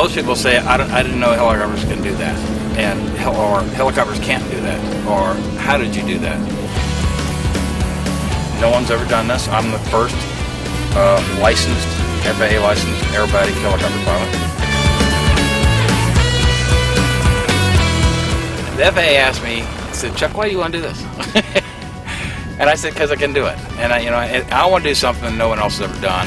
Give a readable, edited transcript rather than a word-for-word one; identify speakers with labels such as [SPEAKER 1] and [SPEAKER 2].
[SPEAKER 1] most people say, I didn't know helicopters can do that, or helicopters can't do that, or how did you do that? No one's ever done this. I'm the first licensed, FAA licensed aerobatic helicopter pilot. The FAA asked me, said, Chuck, why do you want to do this? And I said, because I can do it. And I want to do something no one else has ever done.